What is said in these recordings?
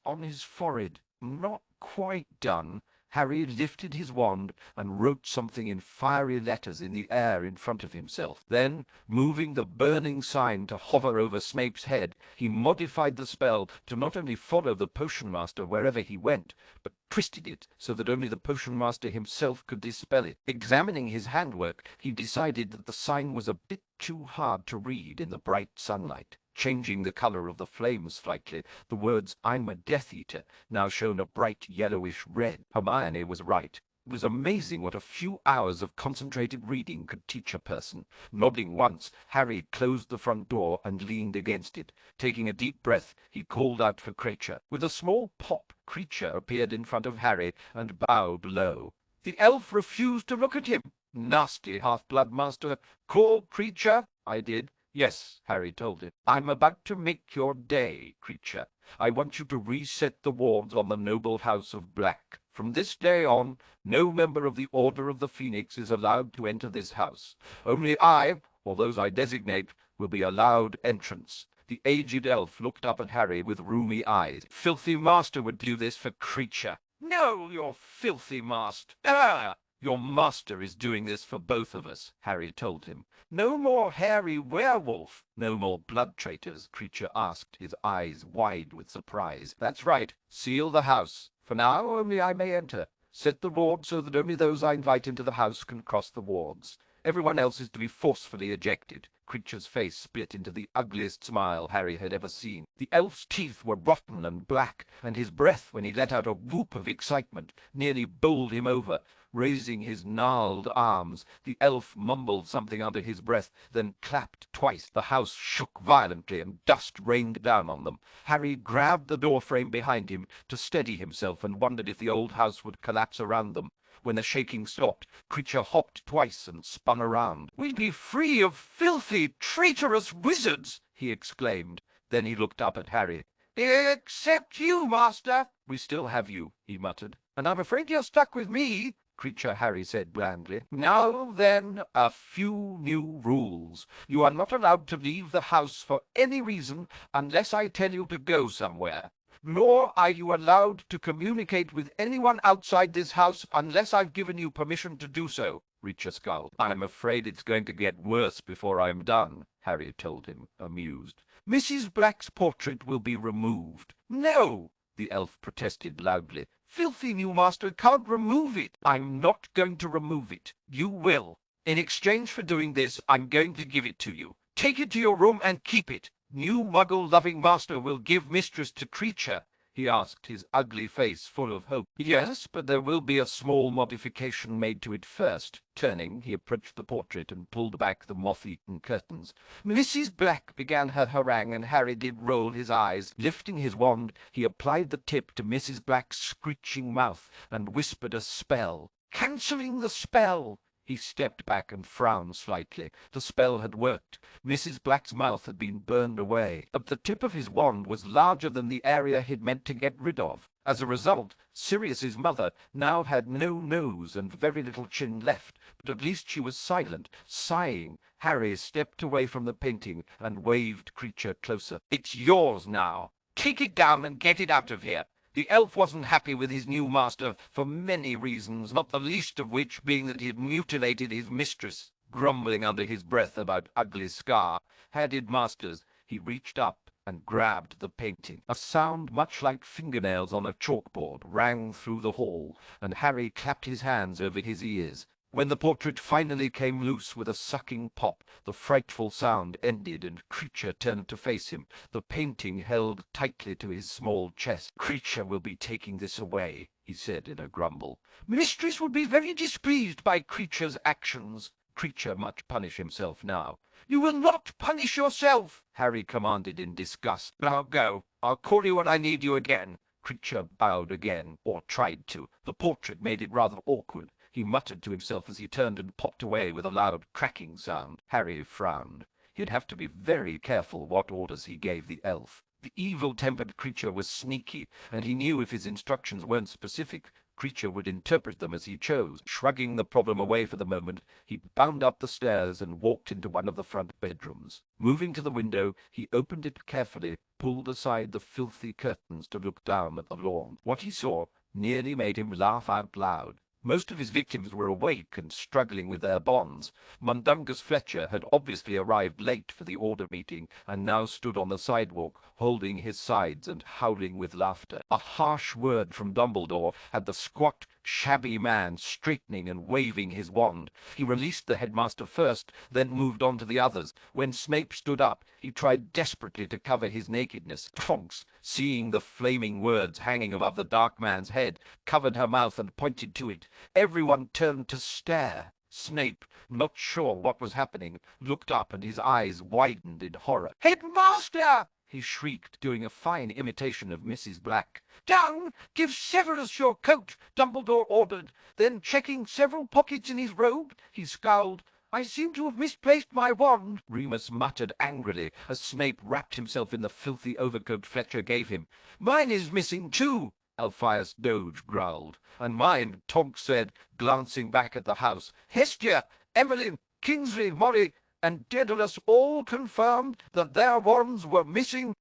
on his forehead. Not quite done. Harry lifted his wand and wrote something in fiery letters in the air in front of himself. Then, moving the burning sign to hover over Snape's head, he modified the spell to not only follow the Potion Master wherever he went, but twisted it so that only the Potion Master himself could dispel it. Examining his handwork, he decided that the sign was a bit too hard to read in the bright sunlight. Changing the color of the flames slightly, the words "I'm a Death Eater" now shone a bright yellowish red. Hermione was right. It was amazing what a few hours of concentrated reading could teach a person. Nodding once, Harry closed the front door and leaned against it. Taking a deep breath, he called out for Kreacher. With a small pop, Kreacher appeared in front of Harry and bowed low. The elf refused to look at him. Nasty half-blood master. Call Kreacher? I did. Yes, Harry told him. I'm about to make your day, Kreacher. I want you to reset the wards on the noble house of Black. From this day on, no member of the Order of the Phoenix is allowed to enter this house. Only I, or those I designate, will be allowed entrance. The aged elf looked up at Harry with rheumy eyes. Filthy master would do this for Kreacher. No, your filthy master. Ah! Your master is doing this for both of us, Harry told him. No more hairy werewolf. No more blood traitors, Kreacher asked, his eyes wide with surprise. That's right. Seal the house. For now, only I may enter. Set the ward so that only those I invite into the house can cross the wards. Everyone else is to be forcefully ejected. Kreacher's face split into the ugliest smile Harry had ever seen. The elf's teeth were rotten and black, and his breath, when he let out a whoop of excitement, nearly bowled him over. Raising his gnarled arms, the elf mumbled something under his breath, then clapped twice. The house shook violently, and dust rained down on them. Harry grabbed the doorframe behind him to steady himself and wondered if the old house would collapse around them. When the shaking stopped, Kreacher hopped twice and spun around. "We'd be free of filthy, traitorous wizards!" he exclaimed. Then he looked up at Harry. "Except you, master." "We still have you," he muttered. "And I'm afraid you're stuck with me," Kreacher Harry said blandly. "Now then, a few new rules. You are not allowed to leave the house for any reason unless I tell you to go somewhere. Nor are you allowed to communicate with anyone outside this house unless I've given you permission to do so." Kreacher scowled. "I'm afraid it's going to get worse before I'm done," Harry told him, amused. "Mrs. Black's portrait will be removed." "No!" the elf protested loudly. "Filthy new master can't remove it." "I'm not going to remove it. You will. In exchange for doing this, I'm going to give it to you. Take it to your room and keep it. New muggle-loving master will give mistress to Kreacher," he asked, his ugly face full of hope. "Yes, but there will be a small modification made to it first." Turning, he approached the portrait and pulled back the moth-eaten curtains. "Mrs. Black," began her harangue, and Harry did roll his eyes. Lifting his wand, he applied the tip to Mrs. Black's screeching mouth and whispered a spell. "Cancelling the spell." He stepped back and frowned slightly. The spell had worked. Mrs. Black's mouth had been burned away, but the tip of his wand was larger than the area he'd meant to get rid of. As a result, Sirius's mother now had no nose and very little chin left, but at least she was silent. Sighing, Harry stepped away from the painting and waved Kreacher closer. "It's yours now. Take it down and get it out of here." The elf wasn't happy with his new master for many reasons, not the least of which being that he had mutilated his mistress. Grumbling under his breath about ugly scar-headed masters, he reached up and grabbed the painting. A sound much like fingernails on a chalkboard rang through the hall, and Harry clapped his hands over his ears. When the portrait finally came loose with a sucking pop, the frightful sound ended and Kreacher turned to face him, the painting held tightly to his small chest. "Kreacher will be taking this away," he said in a grumble. "Mistress would be very displeased by Kreacher's actions." Kreacher must punish himself now. "You will not punish yourself," Harry commanded in disgust. "Now go. I'll call you when I need you again." Kreacher bowed again, or tried to. The portrait made it rather awkward. He muttered to himself as he turned and popped away with a loud cracking sound. Harry frowned. He'd have to be very careful what orders he gave the elf. The evil-tempered creature was sneaky, and he knew if his instructions weren't specific, creature would interpret them as he chose. Shrugging the problem away for the moment, he bounded up the stairs and walked into one of the front bedrooms. Moving to the window, he opened it carefully, pulled aside the filthy curtains to look down at the lawn. What he saw nearly made him laugh out loud. Most of his victims were awake and struggling with their bonds. Mundungus Fletcher had obviously arrived late for the order meeting and now stood on the sidewalk, holding his sides and howling with laughter. A harsh word from Dumbledore had the squat, shabby man straightening and waving his wand. He released the headmaster first, then moved on to the others. When Snape stood up, he tried desperately to cover his nakedness. Tonks, seeing the flaming words hanging above the dark man's head, covered her mouth and pointed to it. Everyone turned to stare. Snape, not sure what was happening, looked up and his eyes widened in horror. "Headmaster!" he shrieked, doing a fine imitation of Mrs. Black. "Down! Give Severus your coat!" Dumbledore ordered. Then, checking several pockets in his robe, he scowled. "I seem to have misplaced my wand," Remus muttered angrily as Snape wrapped himself in the filthy overcoat Fletcher gave him. "Mine is missing too," Alpheus Doge growled. "And mine," Tonks said, glancing back at the house. "Hestia, Emmeline, Kingsley, Molly, and Daedalus all confirmed that their wands were missing."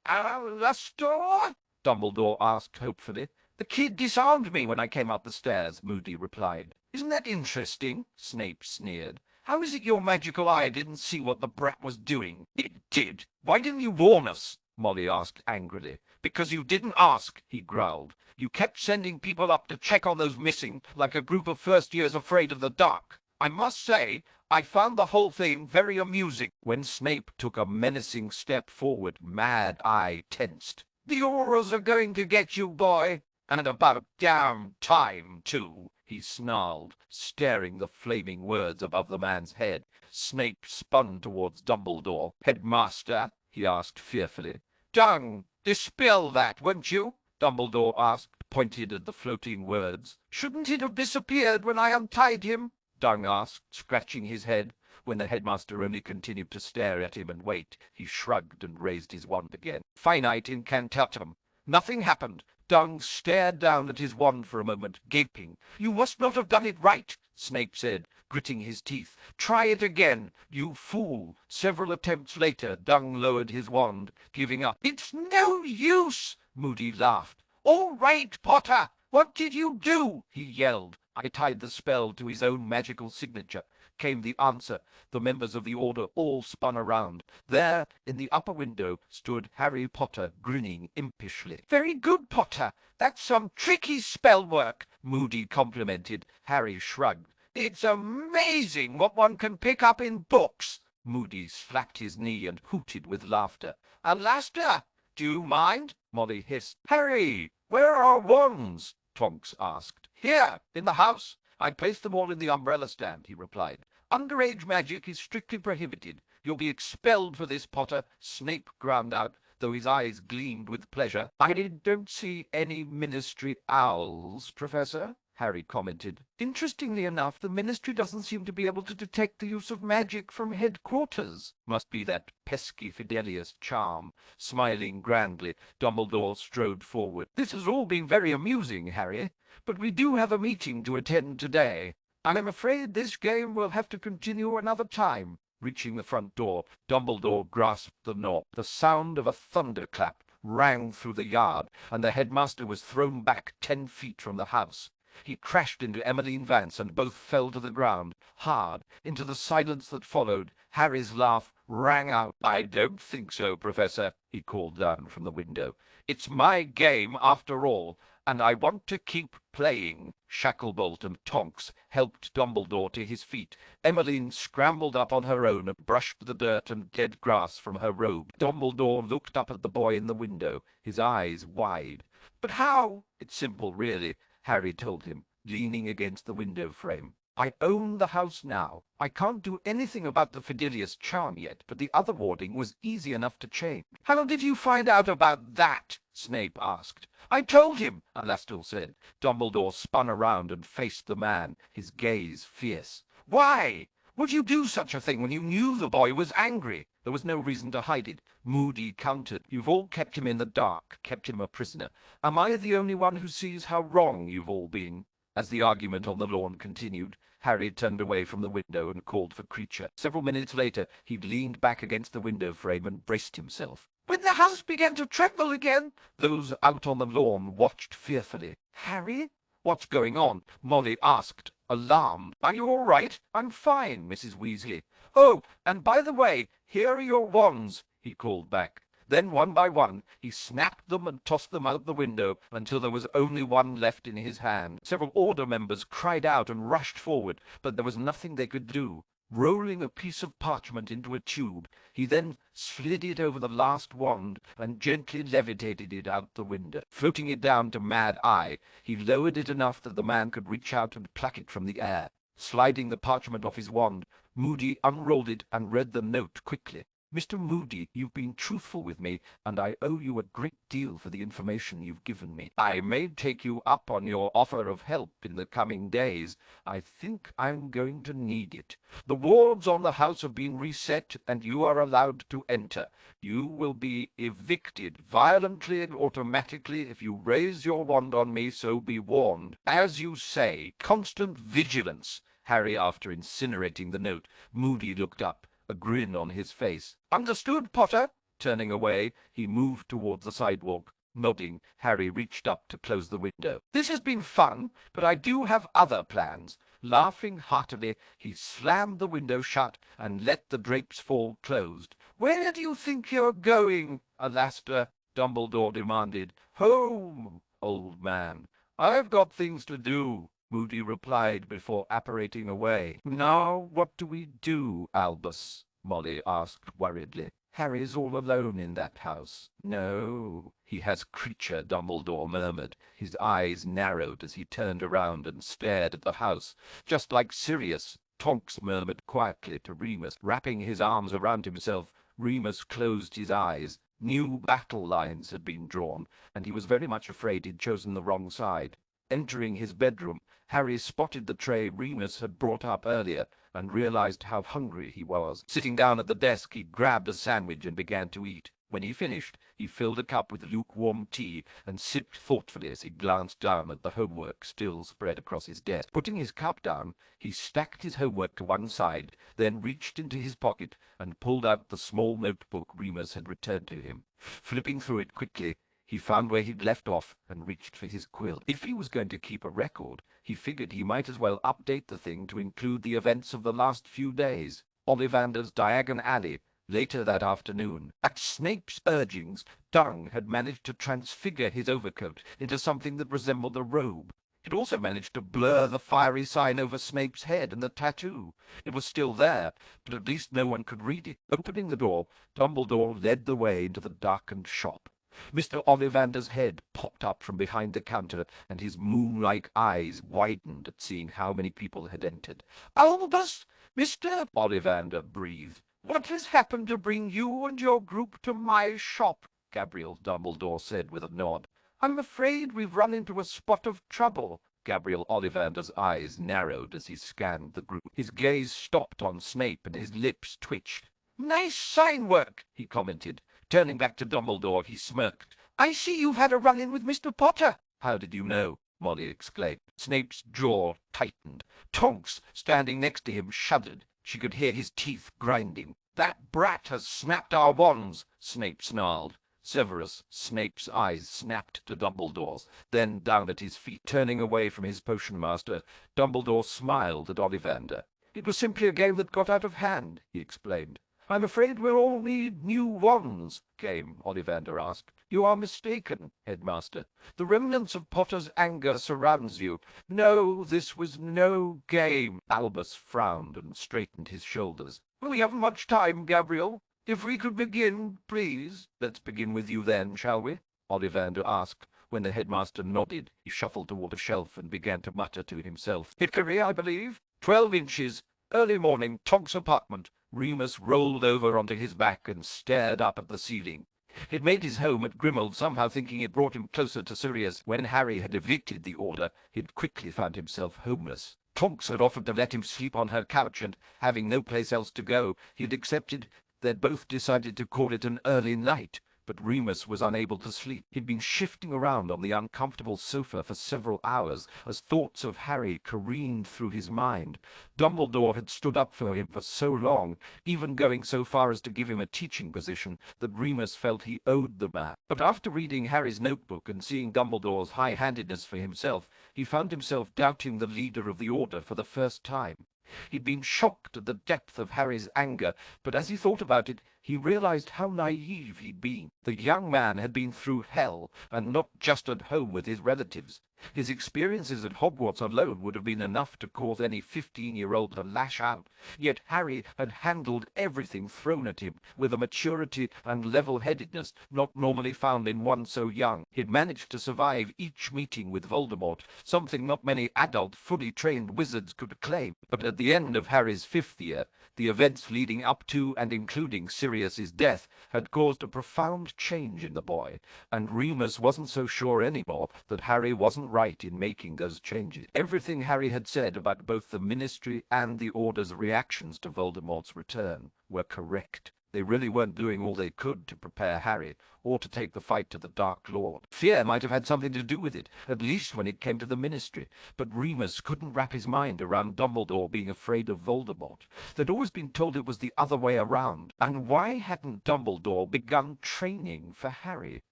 "Alastor?" Dumbledore asked hopefully. "The kid disarmed me when I came up the stairs," Moody replied. "Isn't that interesting?" Snape sneered. "How is it your magical eye didn't see what the brat was doing?" "It did. Why didn't you warn us?" Molly asked angrily. "Because you didn't ask," he growled. "You kept sending people up to check on those missing, like a group of first years afraid of the dark. I must say, I found the whole thing very amusing." When Snape took a menacing step forward, Mad Eye tensed. "The Aurors are going to get you, boy. And about damn time, too," he snarled, staring the flaming words above the man's head. Snape spun towards Dumbledore. "Headmaster?" he asked fearfully. "Dung, dispel that, won't you?" Dumbledore asked, pointed at the floating words. "Shouldn't it have disappeared when I untied him?" Dung asked, scratching his head. When the headmaster only continued to stare at him and wait, he shrugged and raised his wand again. "Finite incantatem." Nothing happened. Dung stared down at his wand for a moment, gaping. "You must not have done it right," Snape said, gritting his teeth. "Try it again, you fool." Several attempts later, Dung lowered his wand, giving up. "It's no use," Moody laughed. "All right, Potter, what did you do?" he yelled. "I tied the spell to his own magical signature," came the answer. The members of the Order all spun around. There, in the upper window, stood Harry Potter, grinning impishly. "Very good, Potter. That's some tricky spell work," Moody complimented. Harry shrugged. "It's amazing what one can pick up in books." Moody slapped his knee and hooted with laughter. "Alastor, do you mind?" Molly hissed. "Harry, where are our wands?" Tonks asked. "Here, in the house. I placed them all in the umbrella stand," he replied. "Underage magic is strictly prohibited. You'll be expelled for this, Potter," Snape ground out, though his eyes gleamed with pleasure. "I don't see any Ministry owls, Professor," Harry commented. "Interestingly enough, the Ministry doesn't seem to be able to detect the use of magic from headquarters." "Must be that pesky Fidelius charm." Smiling grandly, Dumbledore strode forward. "This has all been very amusing, Harry, but we do have a meeting to attend today. I'm afraid this game will have to continue another time." Reaching the front door, Dumbledore grasped the knob. The sound of a thunderclap rang through the yard, and the headmaster was thrown back 10 feet from the house. He crashed into Emmeline Vance, and both fell to the ground, hard. Into the silence that followed, Harry's laugh rang out. "I don't think so, Professor," he called down from the window. "It's my game, after all, and I want to keep playing." Shacklebolt and Tonks helped Dumbledore to his feet. Emmeline scrambled up on her own and brushed the dirt and dead grass from her robe. Dumbledore looked up at the boy in the window, his eyes wide. "But how?" "It's simple, really," Harry told him, leaning against the window frame. "I own the house now. I can't do anything about the Fidelius charm yet, but the other warding was easy enough to change." "How did you find out about that?" Snape asked. "I told him," Alastor said. Dumbledore spun around and faced the man, his gaze fierce. "Why? Would you do such a thing when you knew the boy was angry? There was no reason to hide it. Moody countered. You've all kept him in the dark, kept him a prisoner. Am I the only one who sees how wrong you've all been? As the argument on the lawn continued, Harry turned away from the window and called for Creature. Several minutes later, he leaned back against the window frame and braced himself. When the house began to tremble again, those out on the lawn watched fearfully. Harry? What's going on? Molly asked, alarmed. Are you all right? I'm fine, Mrs. Weasley. Oh, and by the way, here are your wands, he called back. Then, one by one, he snapped them and tossed them out the window until there was only one left in his hand. Several order members cried out and rushed forward, but there was nothing they could do. Rolling a piece of parchment into a tube, he then slid it over the last wand and gently levitated it out the window. Floating it down to Mad Eye, he lowered it enough that the man could reach out and pluck it from the air. Sliding the parchment off his wand, Moody unrolled it and read the note quickly. Mr. Moody, you've been truthful with me, and I owe you a great deal for the information you've given me. I may take you up on your offer of help in the coming days. I think I'm going to need it. The wards on the house have been reset, and you are allowed to enter. You will be evicted violently and automatically if you raise your wand on me, so be warned. As you say, constant vigilance. Harry, after incinerating the note, Moody looked up, a grin on his face. Understood, Potter? Turning away, he moved towards the sidewalk. Nodding, Harry reached up to close the window. This has been fun, but I do have other plans. Laughing heartily, he slammed the window shut and let the drapes fall closed. Where do you think you're going, Alastor? Dumbledore demanded. Home, old man. I've got things to do, Moody replied before apparating away. Now what do we do, Albus? Molly asked worriedly. Harry's all alone in that house. No, he has Creature, Dumbledore murmured. His eyes narrowed as he turned around and stared at the house. Just like Sirius, Tonks murmured quietly to Remus. Wrapping his arms around himself, Remus closed his eyes. New battle lines had been drawn, and he was very much afraid he'd chosen the wrong side. Entering his bedroom, Harry spotted the tray Remus had brought up earlier and realized how hungry he was. Sitting down at the desk, he grabbed a sandwich and began to eat. When he finished, he filled a cup with lukewarm tea and sipped thoughtfully as he glanced down at the homework still spread across his desk. Putting his cup down, he stacked his homework to one side, then reached into his pocket and pulled out the small notebook Remus had returned to him. Flipping through it quickly, he found where he'd left off and reached for his quill. If he was going to keep a record, he figured he might as well update the thing to include the events of the last few days. Ollivander's Diagon Alley, later that afternoon. At Snape's urgings, Dung had managed to transfigure his overcoat into something that resembled a robe. It also managed to blur the fiery sign over Snape's head and the tattoo. It was still there, but at least no one could read it. Opening the door, Dumbledore led the way into the darkened shop. Mr. Ollivander's head popped up from behind the counter, and his moon-like eyes widened at seeing how many people had entered. Albus, Mr. Ollivander breathed. What has happened to bring you and your group to my shop? Gabriel Dumbledore said with a nod. I'm afraid we've run into a spot of trouble. Gabriel Ollivander's eyes narrowed as he scanned the group. His gaze stopped on Snape and his lips twitched. Nice sign work, he commented. Turning back to Dumbledore, he smirked. I see you've had a run-in with Mr. Potter. How did you know? Molly exclaimed. Snape's jaw tightened. Tonks, standing next to him, shuddered. She could hear his teeth grinding. That brat has snapped our wands, Snape snarled. Severus Snape's eyes snapped to Dumbledore's, then down at his feet. Turning away from his potion master, Dumbledore smiled at Ollivander. It was simply a game that got out of hand, he explained. I'm afraid we'll all need new wands, Game, Ollivander asked. You are mistaken, Headmaster. The remnants of Potter's anger surrounds you. No, this was no game. Albus frowned and straightened his shoulders. We haven't much time, Gabriel. If we could begin, please. Let's begin with you then, shall we? Ollivander asked. When the headmaster nodded, he shuffled toward a shelf and began to mutter to himself. Hickory, I believe. 12 inches. Early morning, Tonks' apartment. Remus rolled over onto his back and stared up at the ceiling. It made his home at Grimmauld, somehow thinking it brought him closer to Sirius. When Harry had evicted the Order, he'd quickly found himself homeless. Tonks had offered to let him sleep on her couch, and, having no place else to go, he had accepted. They'd both decided to call it an early night, but Remus was unable to sleep. He'd been shifting around on the uncomfortable sofa for several hours as thoughts of Harry careened through his mind. Dumbledore had stood up for him for so long, even going so far as to give him a teaching position, that Remus felt he owed the man. But after reading Harry's notebook and seeing Dumbledore's high-handedness for himself, he found himself doubting the leader of the Order for the first time. He'd been shocked at the depth of Harry's anger, but as he thought about it, he realized how naive he'd been. The young man had been through hell, and not just at home with his relatives. His experiences at Hogwarts alone would have been enough to cause any 15-year-old to lash out. Yet Harry had handled everything thrown at him with a maturity and level-headedness not normally found in one so young. He'd managed to survive each meeting with Voldemort, something not many adult, fully trained wizards could claim. But at the end of Harry's 5th year, the events leading up to and including Sirius's death had caused a profound change in the boy, and Remus wasn't so sure anymore that Harry wasn't right in making those changes. Everything Harry had said about both the Ministry and the Order's reactions to Voldemort's return were correct. They really weren't doing all they could to prepare Harry, or to take the fight to the Dark Lord. Fear might have had something to do with it, at least when it came to the Ministry, but Remus couldn't wrap his mind around Dumbledore being afraid of Voldemort. They'd always been told it was the other way around, and why hadn't Dumbledore begun training for Harry?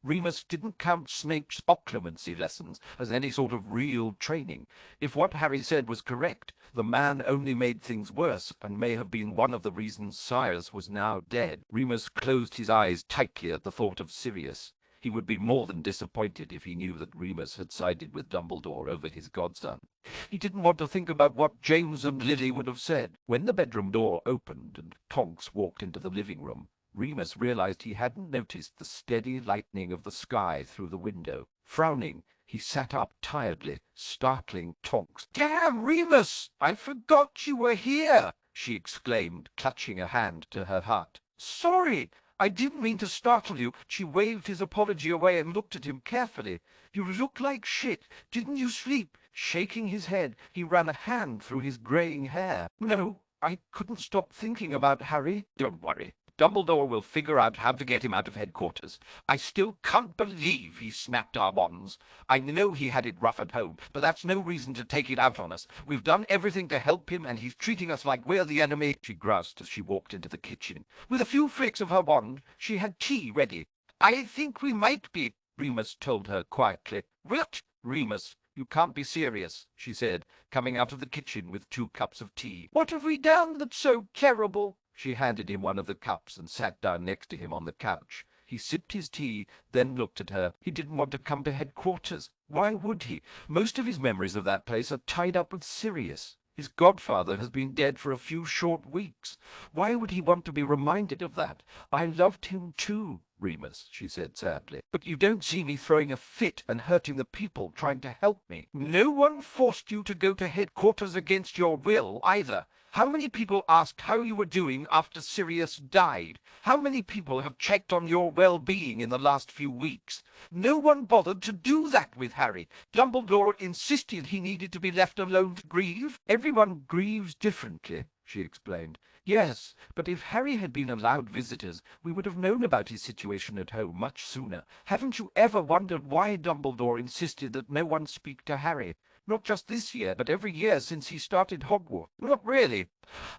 Remus didn't count Snape's occlumency lessons as any sort of real training. If what Harry said was correct, the man only made things worse, and may have been one of the reasons Sirius was now dead. Remus closed his eyes tightly at the thought of Sirius. He would be more than disappointed if he knew that Remus had sided with Dumbledore over his godson. He didn't want to think about what James and Lily would have said. When the bedroom door opened and Tonks walked into the living room, Remus realized he hadn't noticed the steady lightening of the sky through the window. Frowning, he sat up tiredly, startling Tonks. "Damn, Remus! I forgot you were here!" she exclaimed, clutching a hand to her heart. "Sorry! I didn't mean to startle you." She waved his apology away and looked at him carefully. "You look like shit. Didn't you sleep?" Shaking his head, he ran a hand through his graying hair. "No, I couldn't stop thinking about Harry." "Don't worry. Dumbledore will figure out how to get him out of headquarters. I still can't believe he snapped our wands. I know he had it rough at home, but that's no reason to take it out on us. We've done everything to help him, and he's treating us like we're the enemy," she groused as she walked into the kitchen. With a few flicks of her wand, she had tea ready. "I think we might be," Remus told her quietly. "What?" "Remus, you can't be serious," she said, coming out of the kitchen with 2 cups of tea. "What have we done that's so terrible?" She handed him one of the cups and sat down next to him on the couch. He sipped his tea, then looked at her. He didn't want to come to headquarters. Why would he? Most of his memories of that place are tied up with Sirius. His godfather has been dead for a few short weeks. Why would he want to be reminded of that? "I loved him too, Remus," she said sadly. "But you don't see me throwing a fit and hurting the people trying to help me." "No one forced you to go to headquarters against your will, either. How many people asked how you were doing after Sirius died? How many people have checked on your well-being in the last few weeks? No one bothered to do that with Harry. Dumbledore insisted he needed to be left alone to grieve." "Everyone grieves differently," she explained. "Yes, but if Harry had been allowed visitors, we would have known about his situation at home much sooner. Haven't you ever wondered why Dumbledore insisted that no one speak to Harry? Not just this year, but every year since he started Hogwarts." "Not really.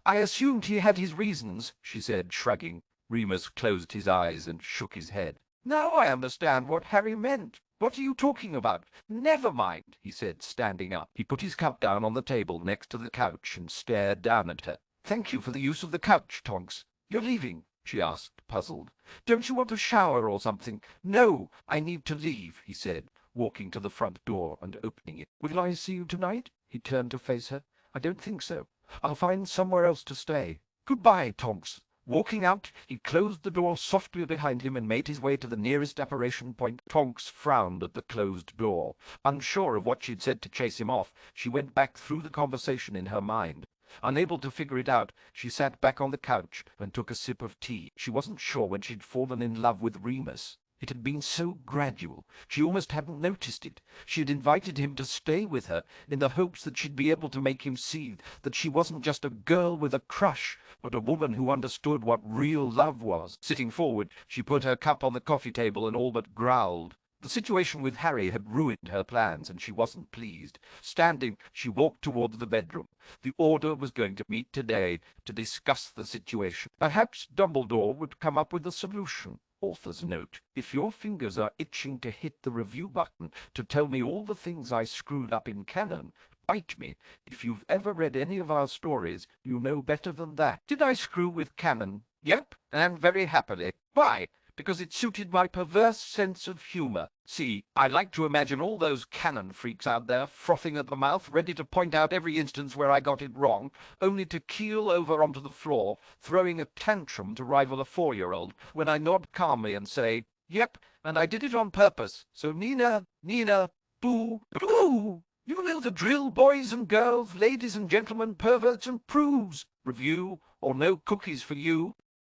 I assumed he had his reasons," she said, shrugging. Remus closed his eyes and shook his head. "Now I understand what Harry meant. What are you talking about?" "Never mind," he said, standing up. He put his cup down on the table next to the couch and stared down at her. "Thank you for the use of the couch, Tonks. You're leaving?" she asked, puzzled. "Don't you want a shower or something?" "No, I need to leave," he said, walking to the front door and opening it. "Will I see you tonight?" He turned to face her. "I don't think so. I'll find somewhere else to stay. Goodbye, Tonks." Walking out, he closed the door softly behind him and made his way to the nearest apparition point. Tonks frowned at the closed door. Unsure of what she'd said to chase him off, she went back through the conversation in her mind. Unable to figure it out, she sat back on the couch and took a sip of tea. She wasn't sure when she'd fallen in love with Remus. It had been so gradual, she almost hadn't noticed it. She had invited him to stay with her in the hopes that she'd be able to make him see that she wasn't just a girl with a crush, but a woman who understood what real love was. Sitting forward, she put her cup on the coffee table and all but growled. The situation with Harry had ruined her plans, and she wasn't pleased. Standing, she walked towards the bedroom. The Order was going to meet today to discuss the situation. Perhaps Dumbledore would come up with a solution. Author's note: if your fingers are itching to hit the review button to tell me all the things I screwed up in canon, bite me. If you've ever read any of our stories, you know better than that. Did I screw with canon? Yep, and very happily. Why? Because it suited my perverse sense of humor. See, I like to imagine all those canon freaks out there frothing at the mouth, ready to point out every instance where I got it wrong, only to keel over onto the floor, throwing a tantrum to rival a 4-year-old, when I nod calmly and say, "Yep, and I did it on purpose. So Nina, boo, boo! You know the drill, boys and girls, ladies and gentlemen, perverts and prudes. Review or no cookies for you."